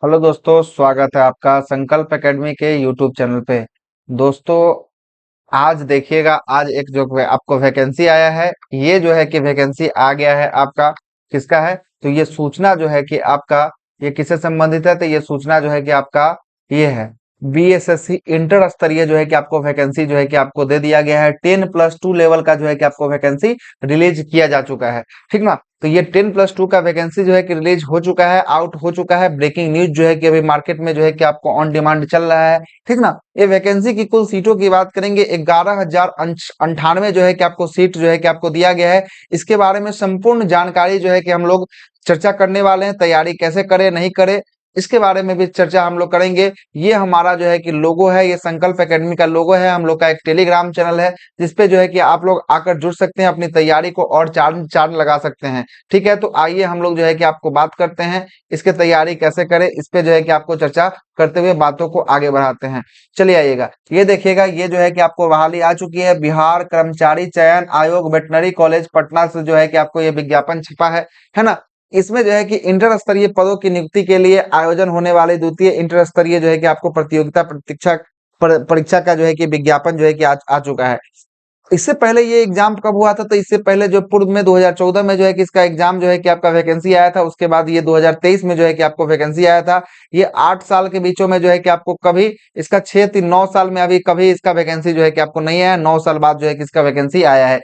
Hello दोस्तों, स्वागत है आपका संकल्प एकेडमी के यूट्यूब चैनल पे। दोस्तों, आज देखिएगा, आज एक जो आपको वैकेंसी आया है, ये जो है कि वैकेंसी आ गया है आपका। किसका है? तो ये सूचना जो है कि आपका, ये किससे संबंधित है? तो ये सूचना जो है कि आपका ये है बीएसएससी इंटर स्तरीय जो है कि आपको वैकेंसी जो है कि आपको दे दिया गया है। 10+2 लेवल का जो है कि आपको वैकेंसी रिलीज किया जा चुका है, ठीक ना। तो ये 10+2 का वैकेंसी जो है कि रिलीज हो चुका है, आउट हो चुका है। ब्रेकिंग न्यूज जो है कि अभी मार्केट में जो है कि आपको ऑन डिमांड चल रहा है, ठीक ना। ये वैकेंसी की कुल सीटों की बात करेंगे, 11,098 जो है कि आपको सीट जो है कि आपको दिया गया है। इसके बारे में संपूर्ण जानकारी जो है कि हम लोग चर्चा करने वाले हैं। तैयारी कैसे करें, नहीं करें, इसके बारे में भी चर्चा हम लोग करेंगे। ये हमारा जो है कि लोगो है, ये संकल्प एकेडमी का लोगो है। हम लोग का एक टेलीग्राम चैनल है, जिसपे जो है कि आप लोग आकर जुड़ सकते हैं, अपनी तैयारी को और चार्ज चार्ज लगा सकते हैं। ठीक है, तो आइए हम लोग जो है कि आपको बात करते हैं, इसके तैयारी कैसे करें, इस पे जो है कि आपको चर्चा करते हुए बातों को आगे बढ़ाते हैं। चलिए आइएगा, ये देखिएगा, ये जो है कि आपको बहाली आ चुकी है। बिहार कर्मचारी चयन आयोग वेटनरी कॉलेज पटना से जो है कि आपको ये विज्ञापन छपा है ना। इसमें जो है कि इंटर स्तरीय पदों की नियुक्ति के लिए आयोजन होने वाले द्वितीय इंटर स्तरीय जो है कि आपको प्रतियोगिता प्रतीक्षा परीक्षा का जो है कि विज्ञापन जो है कि आ चुका है। इससे पहले ये एग्जाम कब हुआ था? तो इससे पहले जो पूर्व में 2014 में जो है कि इसका एग्जाम जो है कि आपका वैकेंसी आया था। उसके बाद ये 2023 में जो है कि आपको वैकेंसी आया था। ये 8 साल के बीचों में जो है कि आपको कभी इसका 6 3 9 साल में अभी कभी इसका वैकेंसी जो है कि आपको नहीं आया। 9 साल बाद जो है कि इसका वैकेंसी आया है।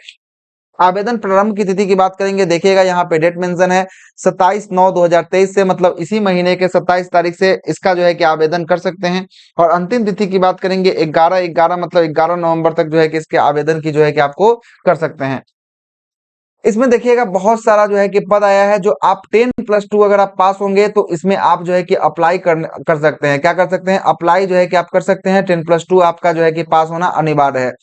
आवेदन प्रारंभ की तिथि की बात करेंगे, देखिएगा यहाँ पे डेट मेंशन है 27/9/2023 से, मतलब इसी महीने के 27 तारीख से इसका जो है कि आवेदन कर सकते हैं। और अंतिम तिथि की बात करेंगे 11/11, मतलब 11 नवंबर तक जो है कि इसके आवेदन की जो है कि आपको कर सकते हैं। इसमें देखिएगा बहुत सारा जो है कि पद आया है। जो आप 10+2 अगर आप पास होंगे तो इसमें आप जो है कि अप्लाई कर सकते हैं। क्या कर सकते हैं? अप्लाई जो है कि आप कर सकते हैं। 10+2 आपका जो है कि पास होना अनिवार्य है।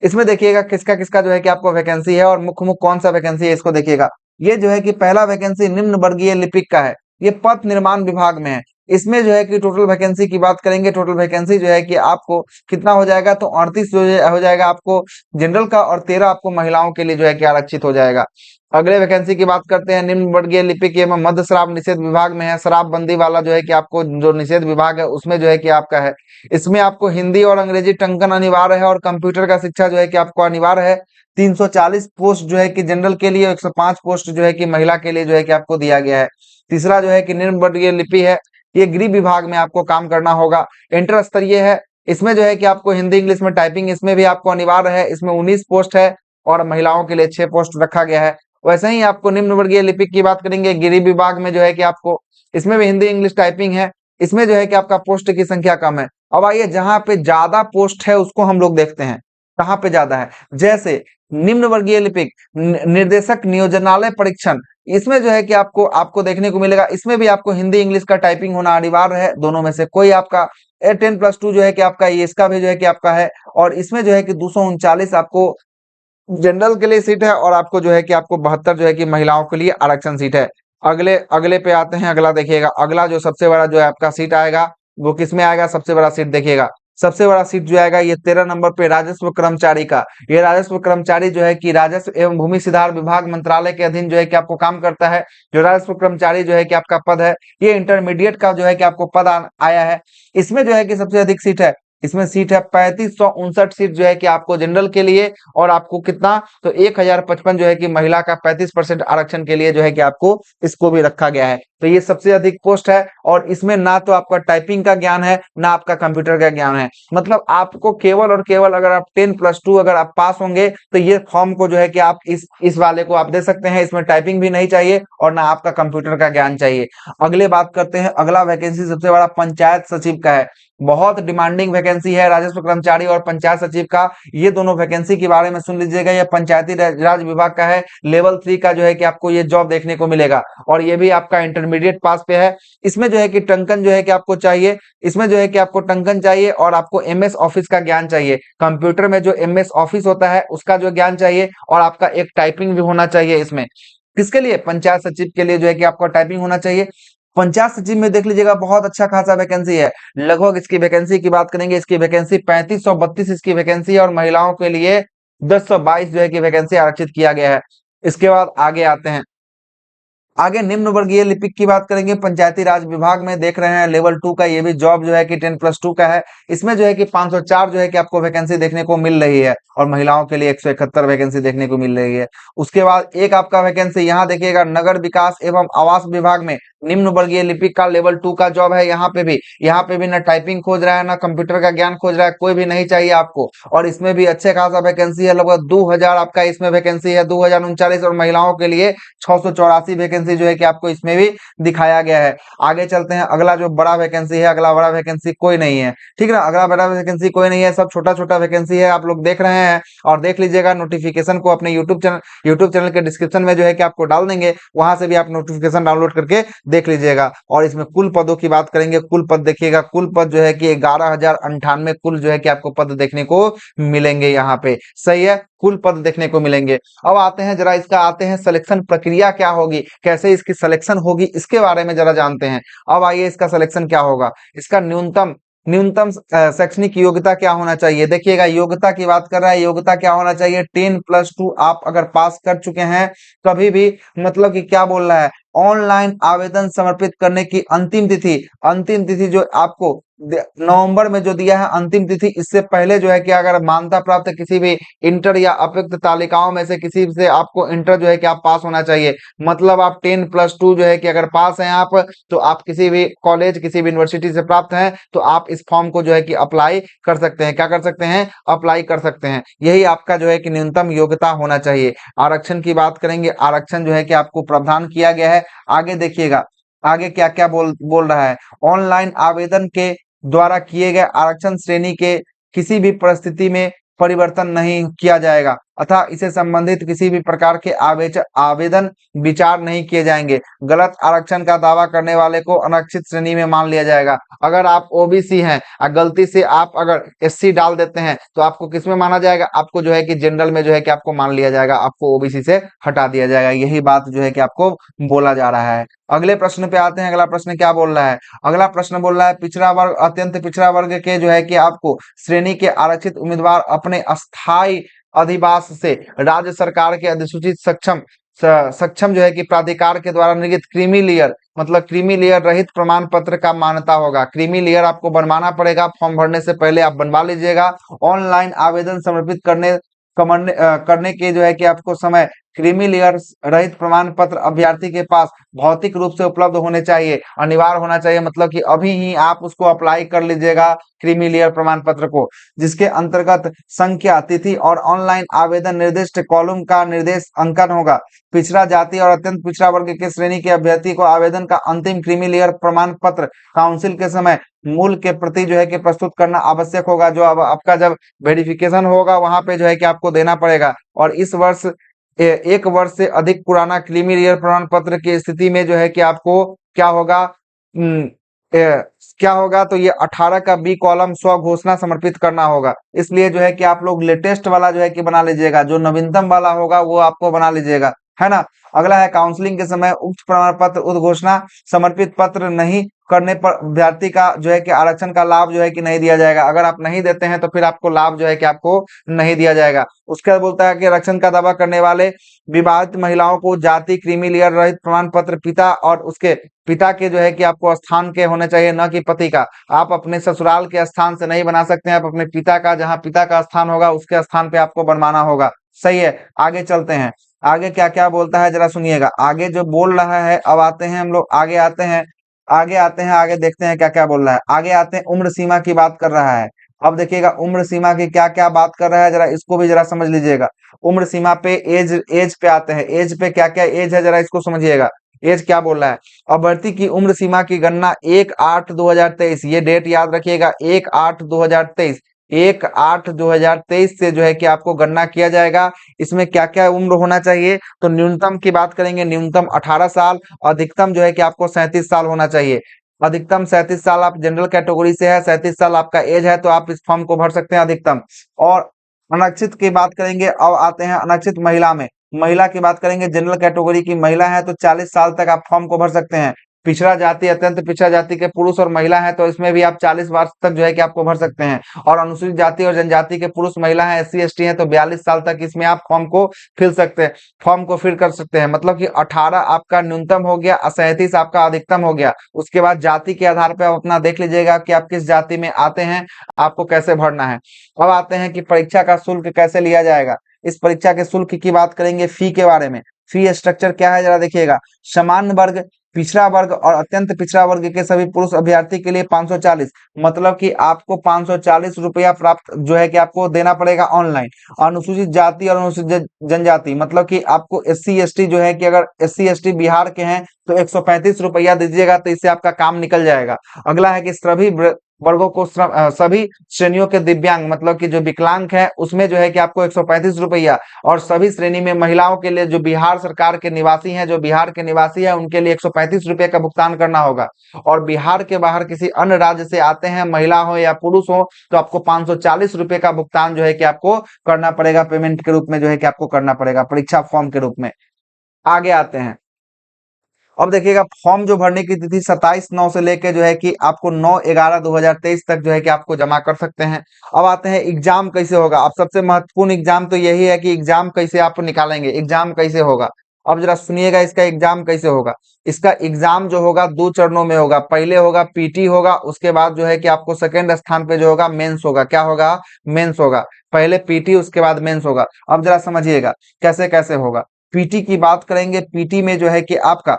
इसमें देखिएगा किसका किसका जो है कि आपको वैकेंसी है और मुख्य मुख्य कौन सा वैकेंसी है, इसको देखिएगा। ये जो है कि पहला वैकेंसी निम्न वर्गीय लिपिक का है। ये पथ निर्माण विभाग में है। इसमें जो है कि टोटल वैकेंसी की बात करेंगे, टोटल वैकेंसी जो है कि आपको कितना हो जाएगा? तो 38 हो जाएगा आपको जनरल का, और 13 आपको महिलाओं के लिए जो है कि आरक्षित हो जाएगा। अगले वैकेंसी की बात करते हैं, निम्न वर्गीय लिपिक एवं मध्य शराब निषेध विभाग में है। शराबबंदी वाला जो है कि आपको जो निषेध विभाग है उसमें जो है कि आपका है। इसमें आपको हिंदी और अंग्रेजी टंकन अनिवार्य है, और कंप्यूटर का शिक्षा जो है कि आपको अनिवार्य है। 340 पोस्ट जो है कि जनरल के लिए, 105 पोस्ट जो है कि महिला के लिए जो है कि आपको दिया गया है। तीसरा जो है कि निम्न वर्गीय लिपि है, ये गृह विभाग में आपको काम करना होगा। इंटर स्तरीय है। इसमें जो है कि आपको हिंदी इंग्लिश में टाइपिंग इसमें भी आपको अनिवार्य है। इसमें 19 पोस्ट है, और महिलाओं के लिए 6 पोस्ट रखा गया है। वैसे ही आपको निम्न वर्गीय लिपिक की बात करेंगे, गृह विभाग में जो है कि आपको इसमें भी हिंदी इंग्लिश टाइपिंग है। इसमें जो है कि आपका पोस्ट की संख्या कम है। अब आइए, जहां पे ज्यादा पोस्ट है उसको हम लोग देखते हैं, कहाँ पे ज्यादा है। जैसे निम्न वर्गीय लिपिक निर्देशक नियोजनालय परीक्षण, इसमें जो है कि आपको आपको देखने को मिलेगा। इसमें भी आपको हिंदी इंग्लिश का टाइपिंग होना अनिवार्य है। दोनों में से कोई आपका 10+2 जो है कि आपका ये इसका भी जो है कि आपका है। और इसमें जो है कि 239 आपको जनरल के लिए सीट है, और आपको जो है कि आपको 72 जो है कि महिलाओं के लिए आरक्षण सीट है। अगले अगले पे आते हैं। अगला देखिएगा, अगला जो सबसे बड़ा जो है आपका सीट आएगा, वो किस में आएगा? सबसे बड़ा सीट देखिएगा, सबसे बड़ा सीट जो आएगा ये 13 नंबर पे राजस्व कर्मचारी का। ये राजस्व कर्मचारी जो है कि राजस्व एवं भूमि सुधार विभाग मंत्रालय के अधीन जो है कि आपको काम करता है। जो राजस्व कर्मचारी जो है कि आपका पद है, ये इंटरमीडिएट का जो है कि आपको पद आया है। इसमें जो है कि सबसे अधिक सीट है। इसमें सीट है 3559 सीट जो है कि आपको जनरल के लिए, और आपको कितना? तो 1055 जो है कि महिला का 35% आरक्षण के लिए जो है कि आपको इसको भी रखा गया है। तो ये सबसे अधिक पोस्ट है, और इसमें ना तो आपका टाइपिंग का ज्ञान है, ना आपका कंप्यूटर का ज्ञान है। मतलब आपको केवल और केवल अगर आप 10+2 अगर आप पास होंगे तो ये फॉर्म को जो है कि आप इस वाले को आप दे सकते हैं। इसमें टाइपिंग भी नहीं चाहिए, और ना आपका कंप्यूटर का ज्ञान चाहिए। अगले बात करते हैं, अगला वैकेंसी सबसे बड़ा पंचायत सचिव का है। बहुत डिमांडिंग वैकेंसी है राजस्व कर्मचारी और पंचायत सचिव का। ये दोनों वैकेंसी के बारे में सुन लीजिएगा। ये पंचायती राज विभाग का है। लेवल 3 का जो है कि आपको ये जॉब देखने को मिलेगा, और ये भी आपका इंटरमीडिएट पास पे है। इसमें जो है कि टंकन जो है कि आपको चाहिए। इसमें जो है कि आपको टंकन चाहिए, और आपको एमएस ऑफिस का ज्ञान चाहिए। कंप्यूटर में जो एमएस ऑफिस होता है उसका जो ज्ञान चाहिए, और आपका एक टाइपिंग भी होना चाहिए इसमें। किसके लिए? पंचायत सचिव के लिए जो है कि आपको टाइपिंग होना चाहिए। पंचायत सचिव में देख लीजिएगा बहुत अच्छा खासा वैकेंसी है। लगभग इसकी वैकेंसी की बात करेंगे, इसकी वैकेंसी 3532 इसकी वैकेंसी है, और महिलाओं के लिए 1022 जो है कि वैकेंसी आरक्षित किया गया है। इसके बाद आगे आते हैं। आगे निम्न वर्गीय लिपिक की बात करेंगे। पंचायती राज विभाग में देख रहे हैं लेवल 2 का ये भी जॉब जो है कि 10+2 का है। इसमें जो है कि 504 जो है कि आपको वैकेंसी देखने को मिल रही है और महिलाओं के लिए 171 वैकेंसी देखने को मिल रही है। उसके बाद एक आपका वैकेंसी यहाँ देखिएगा नगर विकास एवं आवास विभाग में निम्न वर्गीय लिपिक का लेवल 2 का जॉब है। यहाँ पे भी ना टाइपिंग खोज रहा है ना कंप्यूटर का ज्ञान खोज रहा है, कोई भी नहीं चाहिए आपको। और इसमें भी अच्छे खासा वैकेंसी है, लगभग 2000 आपका इसमें वैकेंसी है, 2039। और महिलाओं के लिए 684 वैकेंसी जो है कि आपको इसमें भी दिखाया गया है। आगे चलते हैं, अगला जो बड़ा वैकेंसी है, अगला बड़ा वैकेंसी कोई नहीं है, ठीक है ना। अगला बड़ा वैकेंसी कोई नहीं है, सब छोटा छोटा वैकेंसी है, आप लोग देख रहे हैं। और देख लीजिएगा नोटिफिकेशन को अपने यूट्यूब चैनल के डिस्क्रिप्शन में जो है कि आपको डाल देंगे, वहां से भी आप नोटिफिकेशन डाउनलोड करके देख लीजिएगा। और इसमें कुल पदों की बात करेंगे, कुल पद देखिएगा, कुल पद जो है कि 11,098 कुल जो है कि आपको पद देखने को मिलेंगे यहाँ पे। सही है, कुल पद देखने को मिलेंगे। अब आते हैं जरा इसका, आते हैं सिलेक्शन प्रक्रिया क्या होगी, कैसे इसकी सिलेक्शन होगी, इसके बारे में जरा जानते हैं। अब आइए इसका सिलेक्शन क्या होगा। इसका न्यूनतम न्यूनतम शैक्षणिक योग्यता क्या होना चाहिए। देखिएगा योग्यता की बात कर रहा है, योग्यता क्या होना चाहिए, 10+2 आप अगर पास कर चुके हैं कभी भी, मतलब कि क्या बोल रहा है, ऑनलाइन आवेदन समर्पित करने की अंतिम तिथि जो आपको नवंबर में जो दिया है अंतिम तिथि, इससे पहले जो है कि अगर मान्यता प्राप्त किसी भी इंटर या अपेक्षित तालिकाओं में से किसी से आपको इंटर जो है कि आप पास होना चाहिए। मतलब आप 10+2 जो है कि अगर पास हैं आप, तो आप किसी भी कॉलेज किसी भी यूनिवर्सिटी से प्राप्त हैं तो आप इस फॉर्म को जो है कि अप्लाई कर सकते हैं। क्या कर सकते हैं, अप्लाई कर सकते हैं। यही आपका जो है कि न्यूनतम योग्यता होना चाहिए। आरक्षण की बात करेंगे, आरक्षण जो है कि आपको प्रावधान किया गया है। आगे देखिएगा, आगे क्या क्या बोल रहा है, ऑनलाइन आवेदन के द्वारा किए गए आरक्षण श्रेणी के किसी भी परिस्थिति में परिवर्तन नहीं किया जाएगा, अतः इसे संबंधित किसी भी प्रकार के आवेदन विचार नहीं किए जाएंगे। गलत आरक्षण का दावा करने वाले को अनारक्षित श्रेणी में मान लिया जाएगा। अगर आप ओबीसी हैं और गलती से आप अगर एससी डाल देते हैं तो आपको किस में माना जाएगा, आपको जो है कि जनरल में जो है कि आपको मान लिया जाएगा, आपको ओबीसी से हटा दिया जाएगा। यही बात जो है कि आपको बोला जा रहा है। अगले प्रश्न पे आते हैं, अगला प्रश्न क्या बोल रहा है। अगला प्रश्न बोल रहा है पिछड़ा वर्ग, अत्यंत पिछड़ा वर्ग के जो है कि आपको श्रेणी के आरक्षित उम्मीदवार अपने अस्थायी अधिवास से राज्य सरकार के अधिसूचित सक्षम जो है कि प्राधिकार के द्वारा निर्गत क्रीमी लेयर, मतलब क्रीमी लेयर रहित प्रमाण पत्र का मान्यता होगा। क्रीमी लेयर आपको बनवाना पड़ेगा, फॉर्म भरने से पहले आप बनवा लीजिएगा। ऑनलाइन आवेदन समर्पित करने के जो है कि आपको समय क्रीमी लेयर रहित प्रमाण पत्र अभ्यर्थी के पास भौतिक रूप से उपलब्ध होने चाहिए, अनिवार्य होना चाहिए। मतलब कि अभी ही आप उसको अप्लाई कर लीजिएगा क्रीमी लेयर प्रमाण पत्र को, जिसके अंतर्गत संख्या, तिथि और ऑनलाइन आवेदन निर्दिष्ट कॉलम का निर्देश अंकन होगा। पिछड़ा जाति और अत्यंत पिछड़ा वर्ग के श्रेणी के अभ्यर्थी को आवेदन का अंतिम क्रीमी लेयर प्रमाण पत्र काउंसिल के समय मूल के प्रति जो है कि प्रस्तुत करना आवश्यक होगा। जो अब आपका जब वेरिफिकेशन होगा वहां पे जो है कि आपको देना पड़ेगा। और इस वर्ष 1 वर्ष से अधिक पुराना क्रीमी लेयर प्रमाण पत्र की स्थिति में जो है कि आपको क्या होगा, क्या होगा, तो ये 18 का बी कॉलम स्व घोषणा समर्पित करना होगा। इसलिए जो है कि आप लोग लेटेस्ट वाला जो है कि बना लीजिएगा, जो नवीनतम वाला होगा वो आपको बना लीजिएगा, है ना। अगला है काउंसलिंग के समय उक्त प्रमाण पत्र उद्घोषणा समर्पित पत्र नहीं करने पर अभ्यर्थी का जो है कि आरक्षण का लाभ जो है कि नहीं दिया जाएगा। अगर आप नहीं देते हैं तो फिर आपको लाभ जो है कि आपको नहीं दिया जाएगा। उसके बाद बोलता है कि आरक्षण का दावा करने वाले विवाहित महिलाओं को जाति क्रीमी लेयर रहित प्रमाण पत्र पिता और उसके पिता के जो है कि आपको स्थान के होने चाहिए, न कि पति का। आप अपने ससुराल के स्थान से नहीं बना सकते हैं, आप अपने पिता का, जहाँ पिता का स्थान होगा उसके स्थान पे आपको बनवाना होगा। सही है, आगे चलते हैं। आगे क्या क्या बोलता है जरा सुनिएगा, आगे जो बोल रहा है। अब आते हैं हम लोग, आगे देखते हैं क्या क्या बोल रहा है। आगे आते हैं, उम्र सीमा की बात कर रहा है। अब देखिएगा उम्र सीमा की क्या क्या बात कर रहा है, जरा इसको भी जरा समझ लीजिएगा। उम्र सीमा पे एज पे आते हैं, एज पे क्या क्या एज है जरा इसको समझिएगा। एज क्या बोल रहा है, अभ्यर्थी की उम्र सीमा की गणना 1/8/2023, ये डेट याद रखिएगा, 1/8/2023, 1/8/2023 से जो है कि आपको गणना किया जाएगा। इसमें क्या क्या उम्र होना चाहिए, तो न्यूनतम की बात करेंगे, न्यूनतम 18 साल, अधिकतम जो है कि आपको 37 साल होना चाहिए। अधिकतम 37 साल, आप जनरल कैटेगरी से है, 37 साल आपका एज है, तो आप इस फॉर्म को भर सकते हैं अधिकतम। और अनक्षित की बात करेंगे, अब आते हैं अनक्षित महिला में। महिला की बात करेंगे, जनरल कैटेगरी की महिला है तो 40 साल तक आप फॉर्म को भर सकते हैं। पिछड़ा जाति, अत्यंत पिछड़ा जाति के पुरुष और महिला हैं तो इसमें भी आप 40 वर्ष तक जो है कि आपको भर सकते हैं। और अनुसूचित जाति और जनजाति के पुरुष महिला हैं, एससी एसटी हैं तो 42 साल तक इसमें आप फॉर्म को फिल कर सकते हैं। मतलब कि 18 आपका न्यूनतम हो गया, 37 आपका अधिकतम हो गया। उसके बाद जाति के आधार पर आप अपना देख लीजिएगा कि आप किस जाति में आते हैं, आपको कैसे भरना है। अब आते हैं कि परीक्षा का शुल्क कैसे लिया जाएगा। इस परीक्षा के शुल्क की बात करेंगे, फी के बारे में। फी स्ट्रक्चर क्या है जरा देखिएगा। सामान्य वर्ग, पिछड़ा वर्ग और अत्यंत पिछड़ा वर्ग के सभी पुरुष अभ्यर्थी के लिए 540, मतलब कि आपको 540 रुपया प्राप्त जो है कि आपको देना पड़ेगा ऑनलाइन। अनुसूचित जाति और अनुसूचित जनजाति, मतलब कि आपको एससी एसटी जो है कि अगर एससी एसटी बिहार के हैं तो 135 रुपया दीजिएगा तो इससे आपका काम निकल जाएगा। अगला है कि सभी वर्गों को सभी श्रेणियों के दिव्यांग, मतलब कि जो विकलांग है उसमें जो है कि आपको 135 रुपया, और सभी श्रेणी में महिलाओं के लिए जो बिहार सरकार के निवासी हैं, जो बिहार के निवासी है उनके लिए 135 रुपये का भुगतान करना होगा। और बिहार के बाहर किसी अन्य राज्य से आते हैं, महिला हो या पुरुष हो, तो आपको 540 रुपये का भुगतान जो है कि आपको करना पड़ेगा, पेमेंट के रूप में जो है कि आपको करना पड़ेगा, परीक्षा फॉर्म के रूप में। आगे आते हैं। अब देखिएगा फॉर्म जो भरने की तिथि 27/9 से लेके जो है कि आपको 9/11/2023 तक जो है कि आपको जमा कर सकते हैं। अब आते हैं एग्जाम कैसे होगा। अब सबसे महत्वपूर्ण एग्जाम तो यही है कि एग्जाम कैसे आप निकालेंगे, एग्जाम कैसे होगा। अब जरा सुनिएगा इसका एग्जाम कैसे होगा। इसका एग्जाम जो होगा 2 चरणों में होगा। पहले होगा पीटी होगा, उसके बाद जो है कि आपको सेकंड स्थान पे जो होगा मेंस होगा। क्या होगा? मेंस होगा। पहले पीटी उसके बाद मेंस होगा। अब जरा समझिएगा कैसे कैसे होगा। पीटी की बात करेंगे, पीटी में जो है कि आपका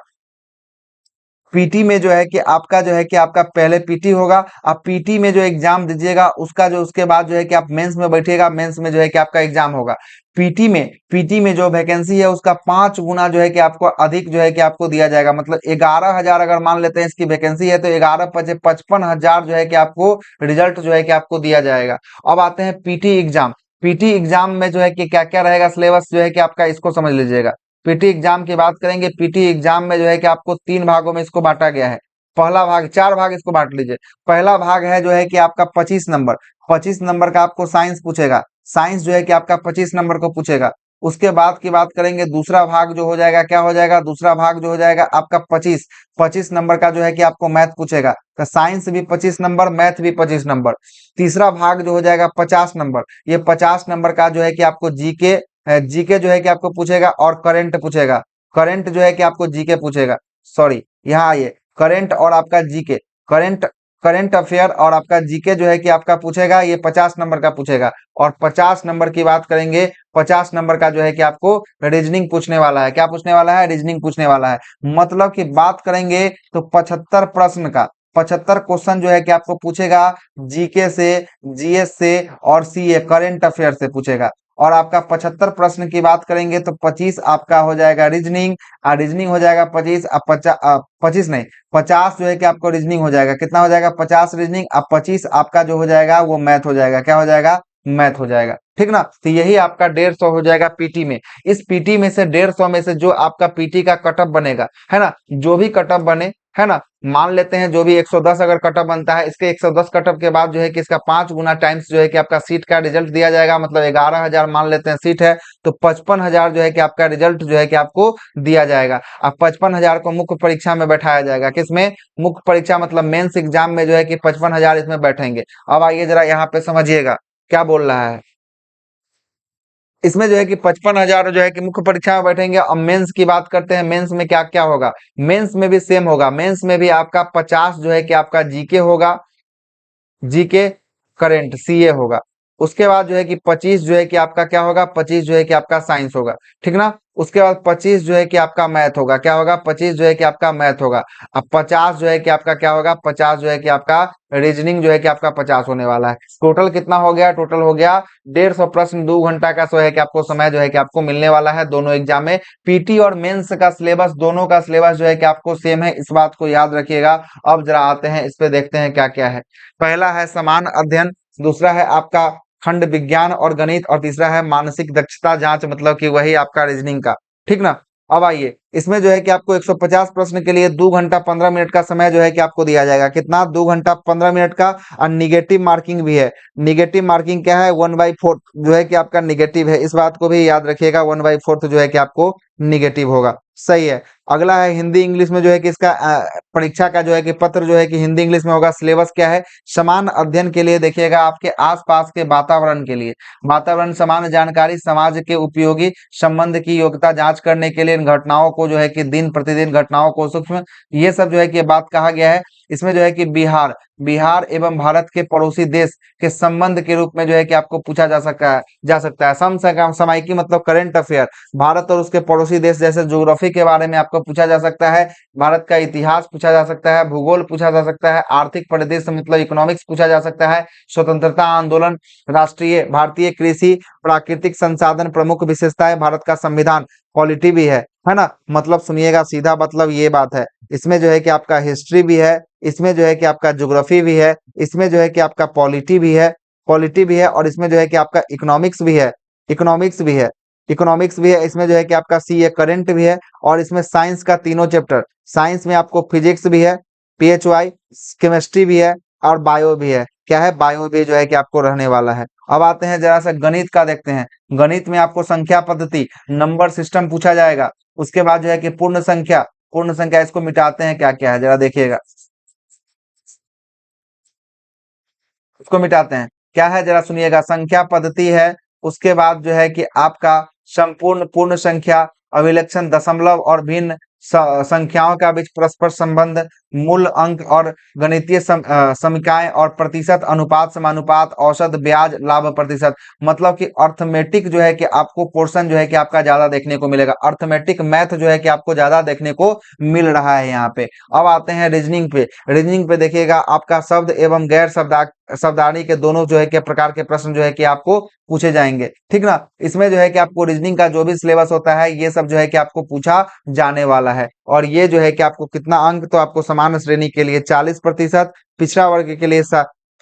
पहले पीटी होगा। आप पीटी में जो एग्जाम दीजिएगा उसका जो उसके बाद जो है कि आप मेंस में बैठिएगा, मेंस में जो है कि आपका एग्जाम होगा। पीटी में जो वैकेंसी है उसका 5 गुना जो है कि आपको अधिक जो है कि आपको दिया जाएगा। मतलब 11,000 अगर मान लेते हैं इसकी वैकेंसी है तो 11 पचे 55,000 जो है कि आपको रिजल्ट जो है कि आपको दिया जाएगा। अब आते हैं पीटी एग्जाम। पीटी एग्जाम में जो है कि क्या क्या रहेगा सिलेबस जो है कि आपका, इसको समझ लीजिएगा। पीटी एग्जाम की बात करेंगे, पीटी एग्जाम में जो है कि आपको 3 भागों में इसको बांटा गया है। पहला भाग, 4 भाग इसको बांट लीजिए। पहला भाग है जो है कि आपका 25 नंबर, 25 नंबर का आपको साइंस पूछेगा। साइंस जो है कि आपका 25 नंबर को पूछेगा। उसके बाद की बात करेंगे, दूसरा भाग जो हो जाएगा, क्या हो जाएगा? दूसरा भाग जो हो जाएगा आपका 25 नंबर का जो है कि आपको मैथ पूछेगा। तो साइंस भी 25 नंबर, मैथ भी 25 नंबर। तीसरा भाग जो हो जाएगा 50 नंबर। ये 50 नंबर का जो है कि आपको जीके जो है कि आपको पूछेगा और करंट पूछेगा। करंट जो है कि आपको जीके पूछेगा। सॉरी, यहाँ आइए। करंट और आपका जीके, करंट करंट अफेयर और आपका जीके जो है कि आपका पूछेगा, ये 50 नंबर का पूछेगा। और 50 नंबर की बात करेंगे, 50 नंबर का जो है कि आपको रीजनिंग पूछने वाला है। क्या पूछने वाला है? रीजनिंग पूछने वाला है। मतलब कि बात करेंगे तो 75 प्रश्न का 75 क्वेश्चन जो है कि आपको पूछेगा, जीके से, जीएस से और सीए करंट अफेयर से पूछेगा। और आपका 75 प्रश्न की बात करेंगे तो 25 आपका हो जाएगा रीजनिंग। रीजनिंग हो जाएगा 25, अब 25 नहीं, 50 जो है कि आपको रीजनिंग हो जाएगा। कितना हो जाएगा? 50 रीजनिंग, अब 25 आपका जो हो जाएगा वो मैथ हो जाएगा। क्या हो जाएगा? मैथ हो जाएगा। ठीक ना? तो यही आपका 150 हो जाएगा पीटी में। इस पीटी में से 150 में से जो आपका पीटी का कटअप बनेगा, है ना, जो भी कटअप बने, है ना, मान लेते हैं जो भी 110 अगर कटअप बनता है, इसके 110 कटअप के बाद जो है कि इसका 5 गुना टाइम्स जो है कि आपका सीट का रिजल्ट दिया जाएगा। मतलब 11,000 मान लेते हैं सीट है तो 55,000 जो है कि आपका रिजल्ट जो है कि आपको दिया जाएगा। अब 55,000 को मुख्य परीक्षा में बैठाया जाएगा। किसमें? मुख्य परीक्षा, मतलब मेंस एग्जाम में जो है कि 55,000 इसमें बैठेंगे। अब आइए जरा यहाँ पे समझिएगा क्या बोल रहा है। इसमें जो है कि 55,000 जो है कि मुख्य परीक्षा में बैठेंगे। अब मेंस की बात करते हैं, मेंस में क्या क्या होगा। मेंस में भी सेम होगा। मेंस में भी आपका 50 जो है कि आपका जीके होगा, जीके करंट सीए होगा। उसके बाद जो है कि 25 जो है कि आपका क्या होगा? 25 जो है कि आपका साइंस होगा। ठीक ना? उसके बाद 25 जो है कि आपका मैथ होगा। क्या होगा? 25 जो है कि आपका मैथ होगा। अब 50 जो है कि आपका क्या होगा? 50 जो है कि आपका रीजनिंग जो है कि आपका 50 होने वाला है। टोटल कितना हो गया? टोटल हो गया 150 प्रश्न, 2 घंटा का सो है कि आपको समय जो है कि आपको मिलने वाला है दोनों एग्जाम में। पीटी और मेंस का सिलेबस, दोनों का सिलेबस जो है कि आपको सेम है, इस बात को याद रखिएगा। अब जरा आते हैं इस पे, देखते हैं क्या क्या है। पहला है समान अध्ययन, दूसरा है आपका खंड विज्ञान और गणित, और तीसरा है मानसिक दक्षता जांच, मतलब कि वही आपका रीजनिंग का। ठीक ना? अब आइए, इसमें जो है कि आपको 150 प्रश्न के लिए 2 घंटा 15 मिनट का समय जो है कि आपको दिया जाएगा। कितना? 2 घंटा 15 मिनट का। और निगेटिव मार्किंग भी है। निगेटिव मार्किंग क्या है? 1/4 जो है कि आपका निगेटिव है। इस बात को भी याद रखिएगा, 1/4 जो है कि आपको निगेटिव होगा। सही है। अगला है हिंदी इंग्लिश में जो है कि इसका परीक्षा का जो है कि पत्र जो है कि हिंदी इंग्लिश में होगा। सिलेबस क्या है? समान अध्ययन के लिए देखिएगा आपके आसपास के वातावरण के लिए, वातावरण समान जानकारी समाज के उपयोगी संबंध की योग्यता जांच करने के लिए इन घटनाओं को जो है कि दिन प्रतिदिन घटनाओं को सूक्ष्म, ये सब जो है कि बात कहा गया है। इसमें जो है कि बिहार बिहार एवं भारत के पड़ोसी देश के संबंध के रूप में जो है कि आपको पूछा जा सकता है। समसामयिकी मतलब करंट अफेयर, भारत और उसके पड़ोसी देश जैसे ज्योग्राफी के बारे में आपको पूछा जा सकता है। भारत का इतिहास पूछा जा सकता है, भूगोल पूछा जा सकता है, आर्थिक परिदृश्य मतलब इकोनॉमिक्स पूछा जा सकता है, स्वतंत्रता आंदोलन, राष्ट्रीय भारतीय कृषि, प्राकृतिक संसाधन, प्रमुख विशेषताएं, भारत का संविधान, पॉलिटी भी है ना। मतलब सुनिएगा, सीधा मतलब ये बात है। इसमें जो है कि आपका हिस्ट्री भी है, इसमें जो है कि आपका ज्योग्राफी भी है, इसमें जो है कि आपका पॉलिटी भी है और इसमें जो है कि आपका इकोनॉमिक्स भी है, इसमें जो है कि आपका सीए करंट भी है और इसमें साइंस का तीनों चैप्टर, साइंस में आपको फिजिक्स भी है, पीएचवाई, केमिस्ट्री भी है और बायो भी है। क्या है? बायो भी जो है कि आपको रहने वाला है। अब आते हैं जरा सा गणित का देखते हैं। गणित में आपको संख्या पद्धति, नंबर सिस्टम पूछा जाएगा। उसके बाद जो है कि पूर्ण संख्या इसको मिटाते हैं, क्या क्या है जरा देखिएगा, इसको मिटाते हैं। क्या है जरा सुनिएगा, संख्या पद्धति है। उसके बाद जो है कि आपका संपूर्ण पूर्ण संख्या, अभिलक्षण, दशमलव और भिन्न संख्याओं का बीच परस्पर संबंध, मूल अंक और गणितीय समीकरण और प्रतिशत, अनुपात, समानुपात, औसत, ब्याज, लाभ, प्रतिशत। मतलब कि अर्थमेटिक जो है कि आपको पोर्शन जो है कि आपका ज्यादा देखने को मिलेगा, अर्थमेटिक मैथ जो है कि आपको ज्यादा देखने को मिल रहा है यहाँ पे। अब आते हैं रीजनिंग पे देखिएगा आपका शब्द एवं गैर शब्दावली के दोनों जो है कि प्रकार के प्रश्न जो है कि आपको पूछे जाएंगे, ठीक ना। इसमें जो है कि आपको रीजनिंग का जो भी सिलेबस होता है ये सब जो है कि आपको पूछा जाने वाला है। और ये जो है कि आपको कितना अंक, तो आपको समान श्रेणी के लिए 40%, पिछड़ा वर्ग के लिए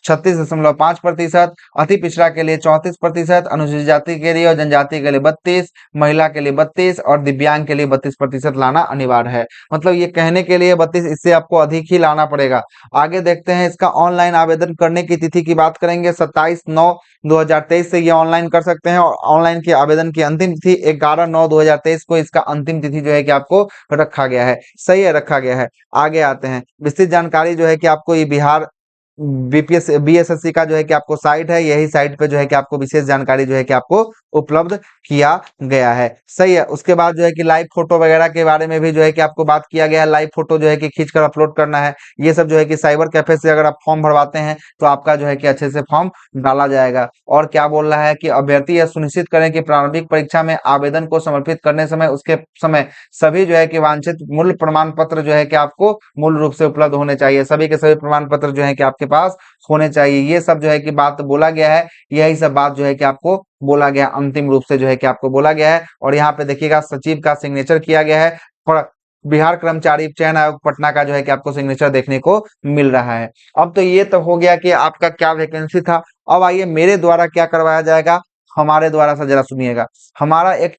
36.5%, अति पिछड़ा के लिए 34%, अनुसूचित जाति के लिए और जनजाति के लिए 32, महिला के लिए 32 और दिव्यांग के लिए 32% लाना अनिवार्य है। मतलब ये कहने के लिए 32, इससे आपको अधिक ही लाना पड़ेगा। आगे देखते हैं इसका ऑनलाइन आवेदन करने की तिथि की बात करेंगे। 27/9/2023 से ये ऑनलाइन कर सकते हैं और ऑनलाइन के आवेदन की अंतिम तिथि 11/9/2023 को इसका अंतिम तिथि जो है कि आपको रखा गया है। सही है, रखा गया है। आगे आते हैं, विस्तृत जानकारी जो है कि आपको ये बिहार बीएसएससी का जो है कि आपको साइट है, यही साइट पे जो है कि आपको विशेष जानकारी जो है कि आपको उपलब्ध किया गया है। सही है। उसके बाद जो है कि लाइव फोटो वगैरह के बारे में भी जो है कि आपको बात किया गया है। लाइव फोटो जो है कि खींच कर अपलोड करना है। ये सब जो है कि साइबर कैफे से अगर आप फॉर्म भरवाते हैं तो आपका जो है कि अच्छे से फॉर्म डाला जाएगा। और क्या बोल रहा है कि अभ्यर्थी यह सुनिश्चित करें कि प्रारंभिक परीक्षा में आवेदन को समर्पित करने समय उसके समय सभी जो है कि वांछित मूल प्रमाण पत्र जो है कि आपको मूल रूप से उपलब्ध होने चाहिए। सभी के सभी प्रमाण पत्र जो है कि आपके पास होने चाहिए। ये सब जो है कि बात बोला गया है, यही सब बात जो है कि आपको बोला गया, अंतिम रूप से जो है कि आपको बोला गया है। और यहाँ पे देखिएगा सचिव का सिग्नेचर किया गया है और बिहार कर्मचारी चयन आयोग पटना का जो है कि आपको सिग्नेचर देखने को मिल रहा है। अब तो ये तो हो गया कि आपका क्या वैकेंसी था। अब आइए मेरे द्वारा क्या करवाया जाएगा, हमारे द्वारा से जरा सुनिएगा। हमारा एक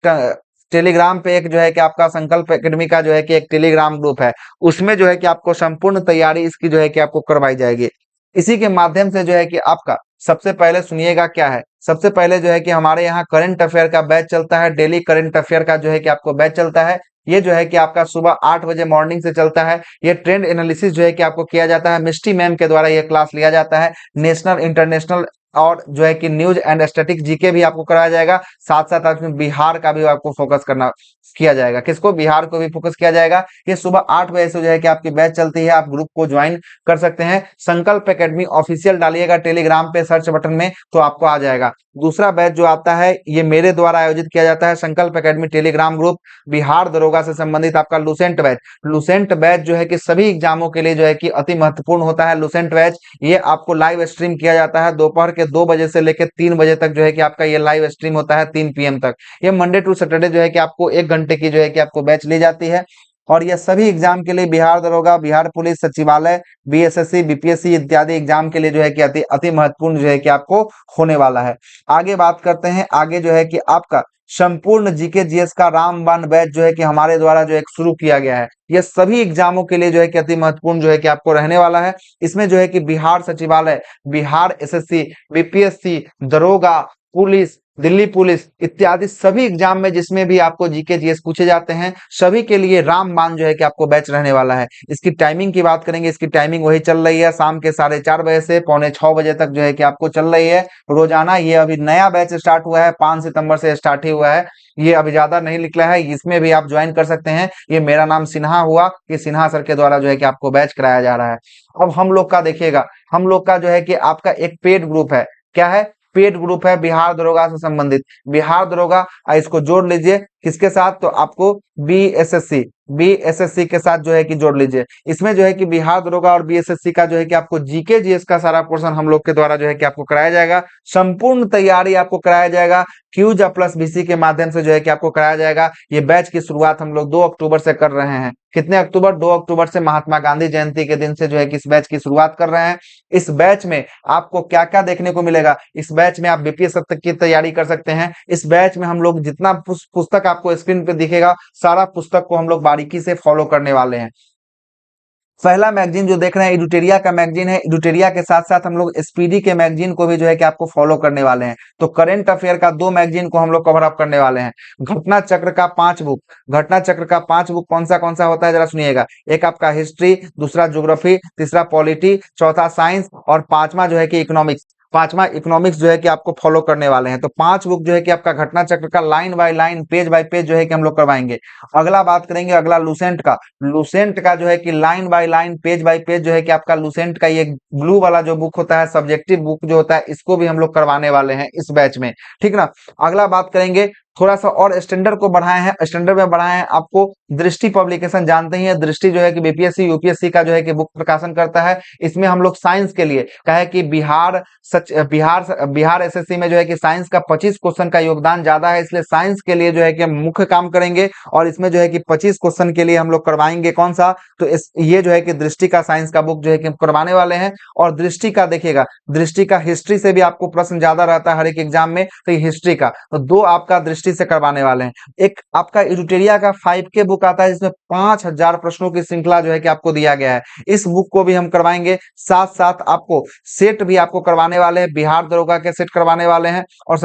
टेलीग्राम पे एक जो है कि आपका संकल्प एकेडमी का जो है कि एक टेलीग्राम ग्रुप है, उसमें जो है कि आपको संपूर्ण तैयारी इसकी जो है कि आपको करवाई जाएगी। इसी के माध्यम से जो है कि आपका सबसे पहले सुनिएगा क्या है, सबसे पहले जो है कि हमारे यहाँ करंट अफेयर का बैच चलता है, डेली करंट अफेयर का जो है कि आपको बैच चलता है। ये जो है कि आपका सुबह 8 बजे मॉर्निंग से चलता है। ये ट्रेंड एनालिसिस जो है कि आपको किया जाता है, मिस्टी मैम के द्वारा ये क्लास लिया जाता है। नेशनल, इंटरनेशनल और जो है कि न्यूज एंड स्टैटिक जीके भी आपको कराया जाएगा। साथ साथ आपको बिहार का भी आपको फोकस करना किया जाएगा। किसको? बिहार को भी फोकस किया जाएगा। ये सुबह 8 बजे से जो है कि आपकी बैच चलती है, आप ग्रुप को ज्वाइन कर सकते हैं। संकल्प एकेडमी ऑफिशियल डालिएगा टेलीग्राम पे सर्च बटन में तो आपको आ जाएगा। दूसरा बैच जो आता है ये मेरे द्वारा आयोजित किया जाता है, संकल्प एकेडमी टेलीग्राम ग्रुप, बिहार दरोगा से संबंधित आपका लुसेंट बैच जो है कि सभी एग्जामों के लिए जो है कि अति महत्वपूर्ण होता है। लुसेंट बैच ये आपको लाइव स्ट्रीम किया जाता है, दोपहर के 2 बजे से लेकर 3 बजे तक जो है कि आपका ये लाइव स्ट्रीम होता है, 3 PM तक। ये मंडे टू सैटरडे जो है कि आपको 1 घंटे की जो है कि आपको बैच ली जाती है। और यह सभी एग्जाम के लिए, बिहार दरोगा, बिहार पुलिस, सचिवालय, बीएसएससी, बीपीएससी इत्यादि एग्जाम के लिए जो है कि अति अति महत्वपूर्ण जो है कि आपको होने वाला है। आगे बात करते हैं, आगे जो है कि आपका संपूर्ण जीके जीएस का रामबाण बैच जो है कि हमारे द्वारा जो एक शुरू किया गया है। यह सभी एग्जामों के लिए जो है कि अति महत्वपूर्ण जो है कि आपको रहने वाला है। इसमें जो है कि बिहार सचिवालय, बिहार एसएससी, बीपीएससी, दरोगा, पुलिस, दिल्ली पुलिस इत्यादि सभी एग्जाम में जिसमें भी आपको जीके जीएस पूछे जाते हैं, सभी के लिए रामबाण जो है कि आपको बैच रहने वाला है। इसकी टाइमिंग की बात करेंगे, इसकी टाइमिंग वही चल रही है, शाम के 4:30 बजे से पौने 6 बजे तक जो है कि आपको चल रही है रोजाना। ये अभी नया बैच स्टार्ट हुआ है, 5 सितंबर से स्टार्ट ही हुआ है, ये अभी ज्यादा नहीं निकला है, इसमें भी आप ज्वाइन कर सकते हैं। ये मेरा नाम सिन्हा हुआ, ये सिन्हा सर के द्वारा जो है कि आपको बैच कराया जा रहा है। अब हम लोग का देखिएगा, हम लोग का जो है कि आपका एक पेड ग्रुप है। क्या है? पेड ग्रुप है बिहार दरोगा से संबंधित। बिहार दरोगा, इसको जोड़ लीजिए किसके साथ? तो आपको बीएसएससी, बीएसएससी के साथ जो है कि जोड़ लीजिए। इसमें जो है कि बिहार दरोगा और बीएसएससी का जो है कि आपको जीके जीएस का सारा पोर्शन हम लोग के द्वारा जो है कि आपको कराया जाएगा। संपूर्ण तैयारी आपको कराया जाएगा, क्यूजा प्लस बीसी के माध्यम से जो है कि आपको कराया जाएगा। ये बैच की शुरुआत हम लोग 2 अक्टूबर से कर रहे हैं। कितने अक्टूबर? 2 अक्टूबर से, महात्मा गांधी जयंती के दिन से जो है कि इस बैच की शुरुआत कर रहे हैं। इस बैच में आपको क्या क्या देखने को मिलेगा? इस बैच में आप बीपीएस तक की तैयारी कर सकते हैं। इस बैच में हम लोग जितना पुस्तक आपको स्क्रीन पे दिखेगा, सारा पुस्तक को हम लोग बारीकी से फॉलो करने वाले हैं। पहला मैगजीन जो देख रहे हैं एडुटेरिया का मैगजीन है। एडुटेरिया के साथ साथ हम लोग स्पीडी के मैगजीन को भी जो है कि आपको फॉलो करने वाले हैं। तो करंट अफेयर का 2 मैगजीन को हम लोग कवर अप करने वाले हैं। घटना चक्र का 5 बुक, घटना चक्र का 5 बुक कौन सा होता है जरा सुनिएगा। एक आपका हिस्ट्री, दूसरा ज्योग्राफी, तीसरा पॉलिटी, चौथा साइंस और पांचवा जो है कि इकोनॉमिक्स। पांचवा इकोनॉमिक्स जो है कि आपको फॉलो करने वाले हैं। तो 5 बुक जो है कि आपका घटना चक्र का line by line, page bye page जो है कि हम लोग करवाएंगे। अगला बात करेंगे, अगला लूसेंट का। लूसेंट का जो है कि line by line, page bye page जो है कि आपका लूसेंट का ये ब्लू वाला जो बुक होता है, सब्जेक्टिव बुक जो होता है, इसको भी हम लोग करवाने वाले हैं इस बैच में। ठीक ना? अगला बात करेंगे, थोड़ा सा और स्टैंडर्ड को बढ़ाए हैं, स्टैंडर्ड में बढ़ाए हैं। आपको दृष्टि पब्लिकेशन जानते ही है, दृष्टि जो है कि बीपीएससी यूपीएससी का जो है कि बुक प्रकाशन करता है। इसमें हम लोग साइंस के लिए कहे कि बिहार एसएससी में जो है कि साइंस का 25 क्वेश्चन का योगदान ज्यादा है, इसलिए साइंस के लिए जो है कि हम मुख्य काम करेंगे। और इसमें जो है कि 25 क्वेश्चन के लिए हम लोग करवाएंगे कौन सा? तो ये जो है कि दृष्टि का साइंस का बुक जो है कि हम करवाने वाले हैं। और दृष्टि का देखिएगा, दृष्टि का हिस्ट्री से भी आपको प्रश्न ज्यादा रहता है हर एक एग्जाम में, तो ये हिस्ट्री का तो 2 आपका दृष्टि से करवाने वाले हैं। एक आपका एडुटेरिया का 5K बुक आता है, जिसमें 5000 प्रश्नों की श्रृंखला जो है कि आपको दिया गया है, इस बुक को भी हम करवाएंगे। साथ साथ आपको सेट भी आपको करवाने वाले हैं, बिहार दरोगा के सेट करवाने वाले हैं। और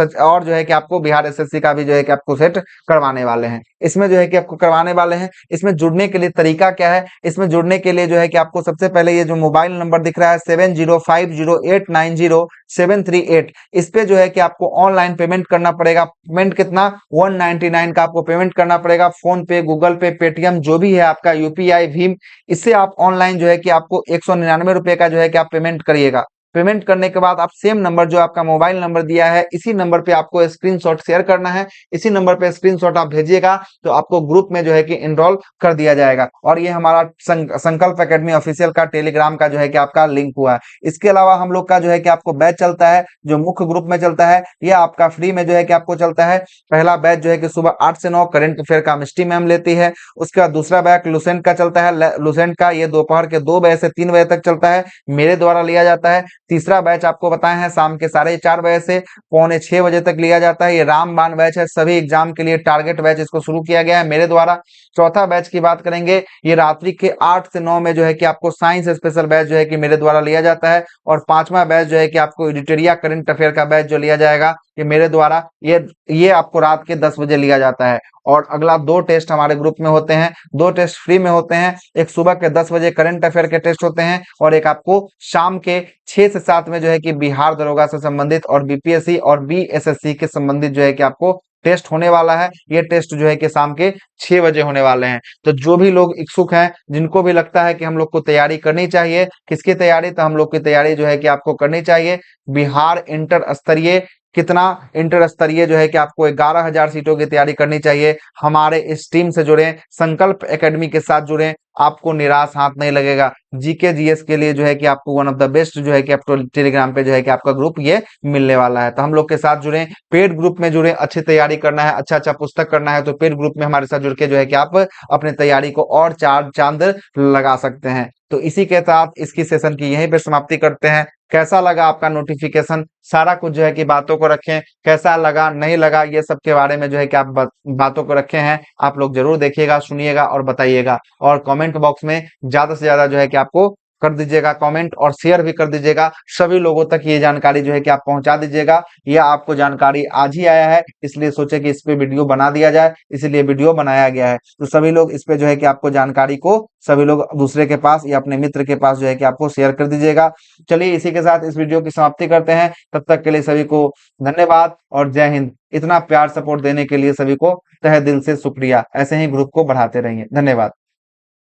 जो है कि आपको बिहार एसएससी का भी जो है कि आपको सेट करवाने वाले हैं। इसमें जो है कि आपको करवाने वाले हैं। इसमें जुड़ने के लिए तरीका क्या है? इसमें जुड़ने के लिए जो है कि आपको सबसे पहले ये जो मोबाइल नंबर दिख रहा है 7050890738, इस पे जो है कि आपको ऑनलाइन पेमेंट करना पड़ेगा। पेमेंट कितना? 199 का आपको पेमेंट करना पड़ेगा। फोन पे, गूगल पे, पेटीएम जो भी है आपका, यूपीआई, भीम, इससे आप ऑनलाइन जो है कि आपको 199 रुपए का जो है कि आप पेमेंट करिएगा। पेमेंट करने के बाद आप सेम नंबर जो आपका मोबाइल नंबर दिया है, इसी नंबर पे आपको स्क्रीनशॉट शेयर करना है। इसी नंबर पे स्क्रीनशॉट आप भेजिएगा तो आपको ग्रुप में जो है कि इनरोल कर दिया जाएगा। और ये हमारा संकल्प एकेडमी ऑफिशियल का टेलीग्राम का जो है कि आपका लिंक हुआ है। इसके अलावा हम लोग का जो है कि आपको बैच चलता है, जो मुख्य ग्रुप में चलता है, यह आपका फ्री में जो है कि आपको चलता है। पहला बैच जो है कि सुबह 8 से 9 करंट अफेयर का मिस्टी मैम लेती है। उसके बाद दूसरा बैच लुसेंट का चलता है। लुसेंट का ये दोपहर के 2 बजे से 3 बजे तक चलता है, मेरे द्वारा लिया जाता है। तीसरा बैच आपको बताए हैं शाम के 4:30 बजे से पौने 6 बजे तक लिया जाता है। ये रामबाण बैच है, सभी एग्जाम के लिए टारगेट बैच इसको शुरू किया गया है मेरे द्वारा। चौथा बैच की बात करेंगे, ये रात्रि के 8 से 9 में जो है कि आपको साइंस स्पेशल बैच जो है कि मेरे द्वारा लिया जाता है। और पांचवा बैच जो है कि आपको एडिटोरिया करंट अफेयर का बैच जो लिया जाएगा, ये मेरे द्वारा, ये आपको रात के 10 बजे लिया जाता है। और अगला 2 टेस्ट हमारे ग्रुप में होते हैं, 2 टेस्ट फ्री में होते हैं। एक सुबह के 10 बजे करंट अफेयर के टेस्ट होते हैं, और एक आपको शाम के 6 से 7 में जो है कि बिहार दरोगा से संबंधित और बीपीएससी और बीएसएससी के संबंधित जो है कि आपको टेस्ट होने वाला है। ये टेस्ट जो है कि शाम के 6 बजे होने वाले हैं। तो जो भी लोग इच्छुक हैं, जिनको भी लगता है कि हम लोग को तैयारी करनी चाहिए, किसकी तैयारी? तो हम लोग की तैयारी जो है कि आपको करनी चाहिए बिहार इंटर स्तरीय। कितना? इंटर स्तरीय जो है कि आपको 11,000 सीटों की तैयारी करनी चाहिए। हमारे इस टीम से जुड़े, संकल्प एकेडमी के साथ जुड़े, आपको निराश हाथ नहीं लगेगा। जीके जीएस के लिए जो है कि आपको वन ऑफ द बेस्ट जो है कि आपको टेलीग्राम पे जो है कि आपका ग्रुप ये मिलने वाला है। तो हम लोग के साथ जुड़े, पेड ग्रुप में जुड़े। अच्छी तैयारी करना है, अच्छा अच्छा पुस्तक करना है, तो पेड ग्रुप में हमारे साथ जुड़ के जो है कि आप अपने तैयारी को और चार चांद लगा सकते हैं। तो इसी के साथ इसकी सेशन की यहीं पे समाप्ति करते हैं। कैसा लगा आपका नोटिफिकेशन? सारा कुछ जो है कि बातों को रखें, कैसा लगा नहीं लगा ये सब के बारे में जो है कि आप बातों को रखे हैं, आप लोग जरूर देखिएगा, सुनिएगा और बताइएगा। और कमेंट बॉक्स में ज्यादा से ज्यादा जो है कि आपको कर दीजिएगा, कमेंट और शेयर भी कर दीजिएगा। सभी लोगों तक ये जानकारी जो है कि आप पहुंचा दीजिएगा। यह आपको जानकारी आज ही आया है, इसलिए सोचे कि इस पे वीडियो बना दिया जाए, इसलिए वीडियो बनाया गया है। तो सभी लोग इस पे जो है कि आपको जानकारी को सभी लोग दूसरे के पास या अपने मित्र के पास जो है कि आपको शेयर कर दीजिएगा। चलिए इसी के साथ इस वीडियो की समाप्ति करते हैं। तब तक के लिए सभी को धन्यवाद और जय हिंद। इतना प्यार सपोर्ट देने के लिए सभी को तहे दिल से शुक्रिया। ऐसे ही ग्रुप को बढ़ाते रहिए। धन्यवाद।